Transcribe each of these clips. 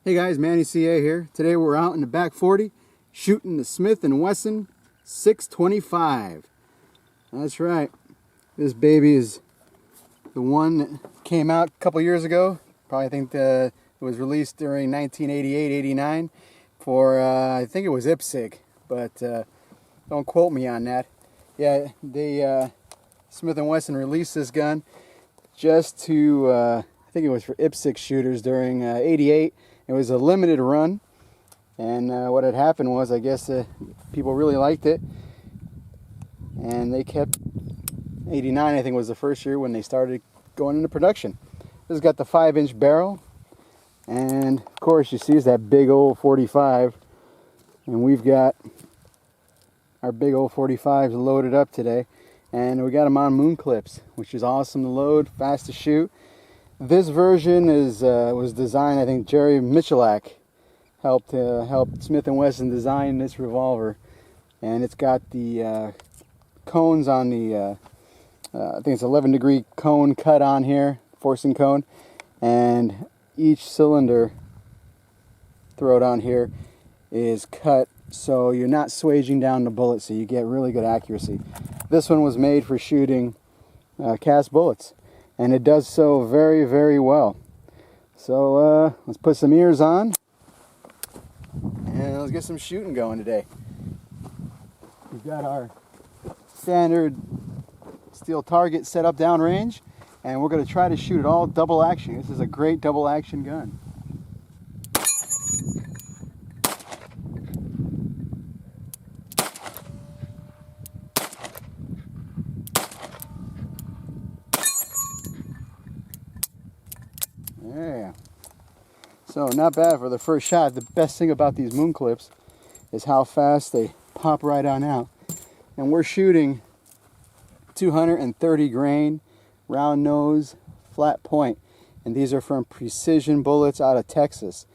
Hey guys, Manny CA here. Today we're out in the back 40 shooting the Smith & Wesson 625. That's right. This baby is the one that came out a couple years ago. Probably think it was released during 1988-89 for, I think it was IPSC, but don't quote me on that. Yeah, Smith & Wesson released this gun just to, I think it was for IPSC shooters during 88. It was a limited run, and what had happened was, I guess people really liked it, and they kept 89, I think was the first year when they started going into production. This has got the 5-inch barrel, and of course you see is that big old 45, and we've got our big old 45s loaded up today, and we got them on moon clips, which is awesome to load, fast to shoot. This version was designed, I think Jerry Michalak helped Smith & Wesson design this revolver, and it's got the cones on the, I think it's 11-degree cone cut on here, forcing cone, and each cylinder throat on here is cut so you're not swaging down the bullet, so you get really good accuracy. This one was made for shooting cast bullets, and it does so very, very well. So let's put some ears on and let's get some shooting going today. We've got our standard steel target set up downrange, and we're going to try to shoot it all double action. This is a great double action gun. Yeah. So not bad for the first shot. The best thing about these moon clips is how fast they pop right on out. And we're shooting 230 grain, round nose, flat point. And these are from Precision Bullets out of Texas.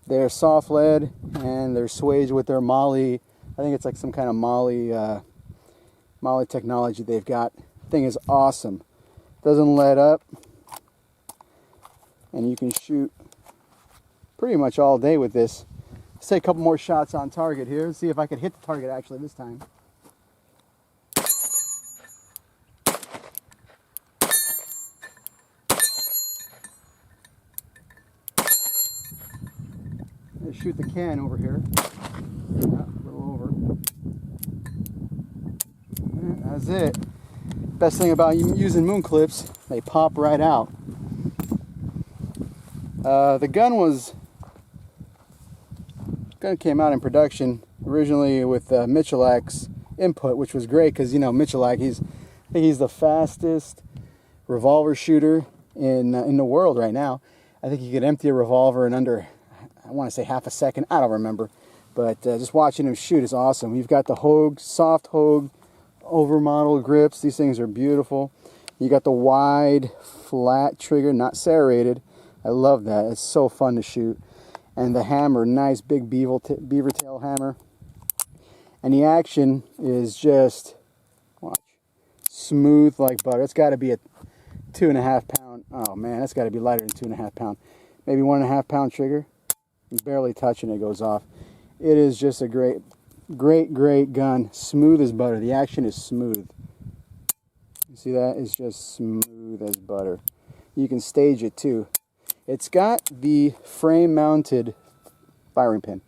They're soft lead and they're swaged with their Molly. I think it's like some kind of Molly technology they've got. Thing is awesome. Doesn't let up. And you can shoot pretty much all day with this. Let's take a couple more shots on target here. Let's see if I can hit the target actually this time. Let's shoot the can over here. Yeah, a little over. Yeah, that's it. Best thing about using moon clips, they pop right out. The gun came out in production originally with Michalak's input, which was great because, you know, Michalak, I think he's the fastest revolver shooter in the world right now. I think he could empty a revolver in under, I want to say half a second. I don't remember, but just watching him shoot is awesome. We've got the Hogue, soft Hogue, overmodel grips. These things are beautiful. You got the wide, flat trigger, not serrated. I love that. It's so fun to shoot. And the hammer, nice big beaver tail hammer. And the action is just, watch, smooth like butter. It's got to be a 2.5 pound. Oh man, that's got to be lighter than 2.5 pound. Maybe 1.5 pound trigger. You barely touch and it goes off. It is just a great, great, great gun. Smooth as butter. The action is smooth. You see that? It's just smooth as butter. You can stage it too. It's got the frame-mounted firing pin,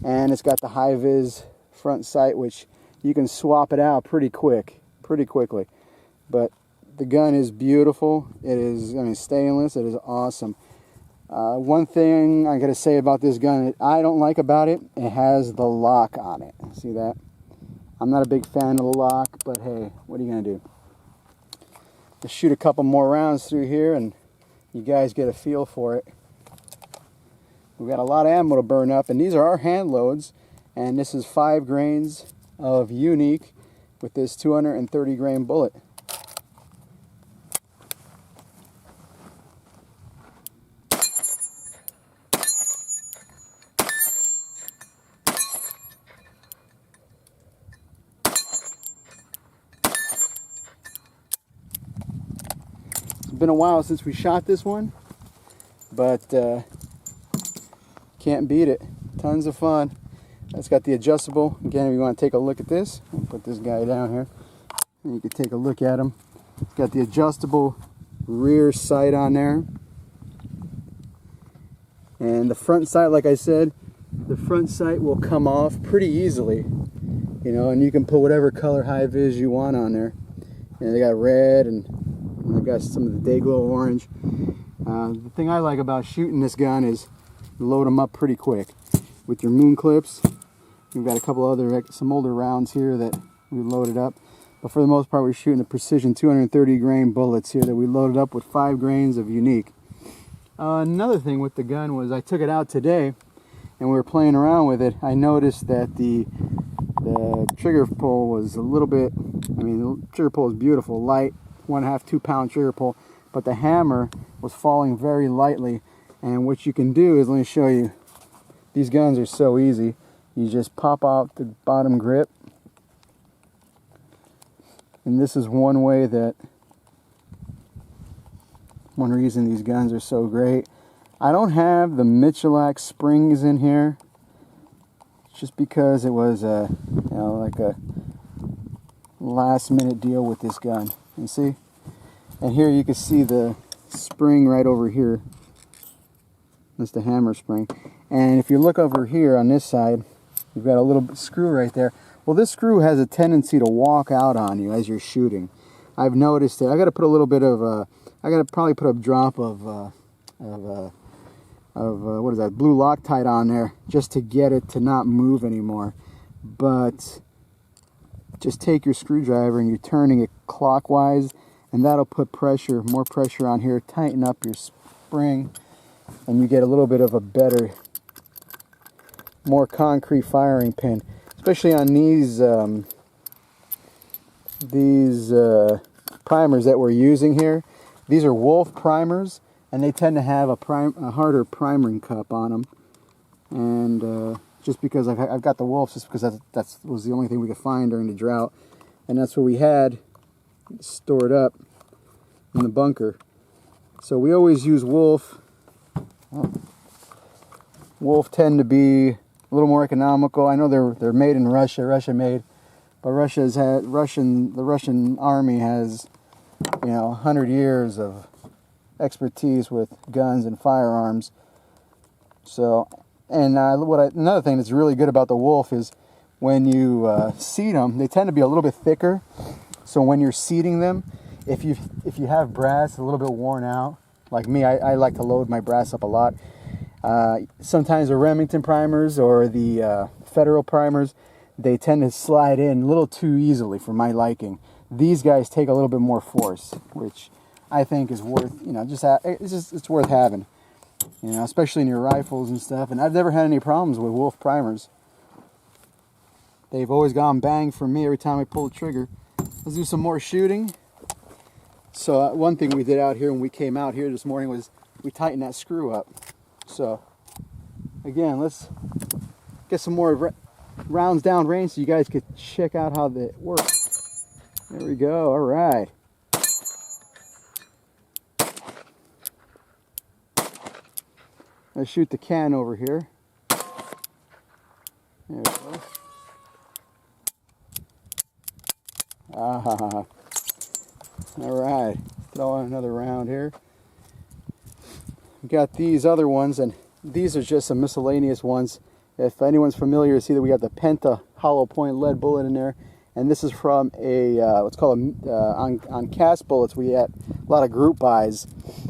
and it's got the high-vis front sight, which you can swap it out pretty quickly. But the gun is beautiful. It is, I mean, stainless. It is awesome. One thing I got to say about this gun that I don't like about it, it has the lock on it. See that? I'm not a big fan of the lock, but hey, what are you gonna do? Let's shoot a couple more rounds through here, and you guys get a feel for it. We've got a lot of ammo to burn up, and these are our hand loads, and this is 5 grains of unique with this 230 grain bullet. It's been a while since we shot this one, but can't beat it. Tons of fun. It's got the adjustable. Again, if you want to take a look at this, I'll put this guy down here and you can take a look at him. It's got the adjustable rear sight on there. And the front sight, like I said, the front sight will come off pretty easily. You know, and you can put whatever color high vis you want on there. And they got red and they've got some of the day glow orange. The thing I like about shooting this gun is you load them up pretty quick with your moon clips. We've got a couple other, some older rounds here that we loaded up, but for the most part we're shooting the precision 230 grain bullets here that we loaded up with 5 grains of unique. Another thing with the gun was I took it out today and we were playing around with it. I noticed that the trigger pull was a little bit, I mean, the trigger pull is beautiful, light, 1.5 to 2 pound trigger pull, but the hammer was falling very lightly. And what you can do is, let me show you, these guns are so easy. You just pop out the bottom grip, and this is one way that, one reason these guns are so great. I don't have the Michelak springs in here, just because it was a, you know, like a last minute deal with this gun. You see? And here you can see the spring right over here. That's the hammer spring. And if you look over here on this side, you've got a little screw right there. Well, this screw has a tendency to walk out on you as you're shooting. I've noticed it. I got to put a little bit of, I got to probably put a drop of what is that, blue Loctite on there just to get it to not move anymore. But just take your screwdriver and you're turning it clockwise, and that'll put pressure, more pressure on here, tighten up your spring, and you get a little bit of a better, more concrete firing pin, especially on these primers that we're using here. These are Wolf primers, and they tend to have a harder priming cup on them. And just because I've got the Wolves, just because that was the only thing we could find during the drought, and that's what we had stored up in the bunker. So we always use Wolf. Wolf tend to be a little more economical. I know they're made in Russia, Russia made, but the Russian army has, you know, 100 years of expertise with guns and firearms. So, and another thing that's really good about the Wolf is when you seat them, they tend to be a little bit thicker. So when you're seating them, if you have brass a little bit worn out, like me, I like to load my brass up a lot. Sometimes the Remington primers or the Federal primers, they tend to slide in a little too easily for my liking. These guys take a little bit more force, which I think is worth, you know, it's worth having, you know, especially in your rifles and stuff. And I've never had any problems with Wolf primers. They've always gone bang for me every time I pull the trigger. Let's do some more shooting. So one thing we did out here when we came out here this morning was we tightened that screw up. So again, let's get some more rounds down range so you guys could check out how that works. There we go. All right. Let's shoot the can over here. There we go. Ah, all right. Throw on another round here. We got these other ones, and these are just some miscellaneous ones. If anyone's familiar, see that we got the Penta hollow point lead bullet in there, and this is from a what's called on cast bullets. We had a lot of group buys,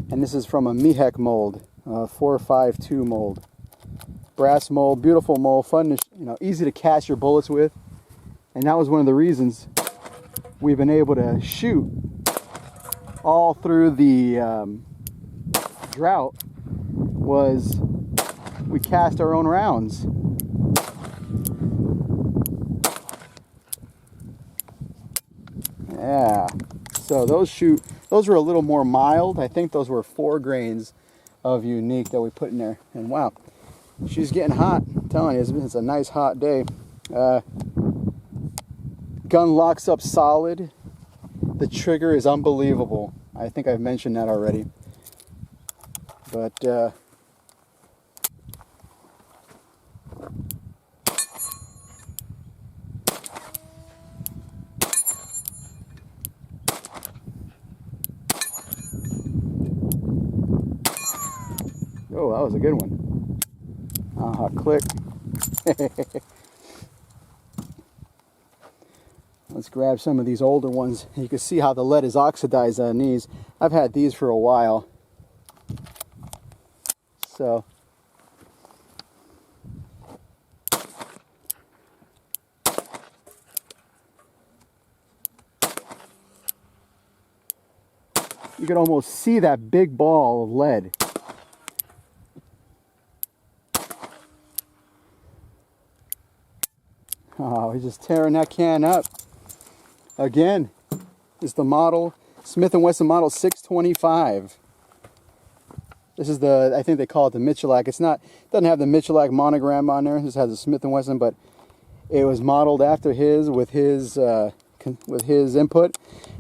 and this is from a Mihek mold, 452 mold, brass mold, beautiful mold, fun to, you know, easy to cast your bullets with, and that was one of the reasons we've been able to shoot all through the drought. Was we cast our own rounds. Yeah, so those were a little more mild. I think those were 4 grains of unique that we put in there. And wow, she's getting hot. I'm telling you, it's a nice hot day. Gun locks up solid. The trigger is unbelievable. I think I've mentioned that already. But that was a good one. Click. Let's grab some of these older ones. You can see how the lead is oxidized on these. I've had these for a while. So you can almost see that big ball of lead. Oh, he's just tearing that can up. Again, it's the model, Smith & Wesson model 625. This is the, I think they call it the Michelak. It's not, it doesn't have the Michelak monogram on there. This has a Smith & Wesson, but it was modeled after his with his input.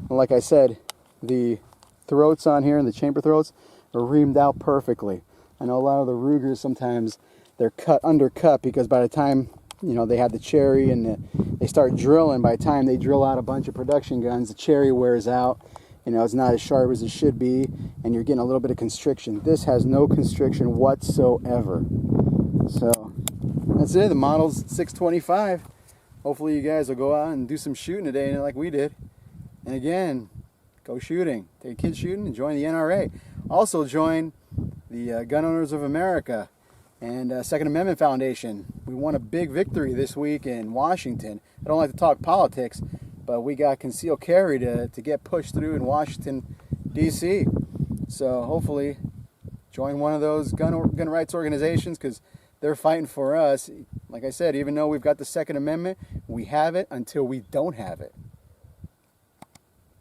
And like I said, the throats on here and the chamber throats are reamed out perfectly. I know a lot of the Rugers sometimes they're undercut because by the time, you know, they have the cherry and they start drilling, by the time they drill out a bunch of production guns, the cherry wears out. You know, it's not as sharp as it should be, and you're getting a little bit of constriction. This has no constriction whatsoever. So that's it. The model's 625. Hopefully you guys will go out and do some shooting today like we did. And again, go shooting. Take kids shooting and join the NRA. Also join the Gun Owners of America and Second Amendment Foundation. We won a big victory this week in Washington. I don't like to talk politics, but we got concealed carry to get pushed through in Washington, D.C. So hopefully join one of those gun rights organizations because they're fighting for us. Like I said, even though we've got the Second Amendment, we have it until we don't have it.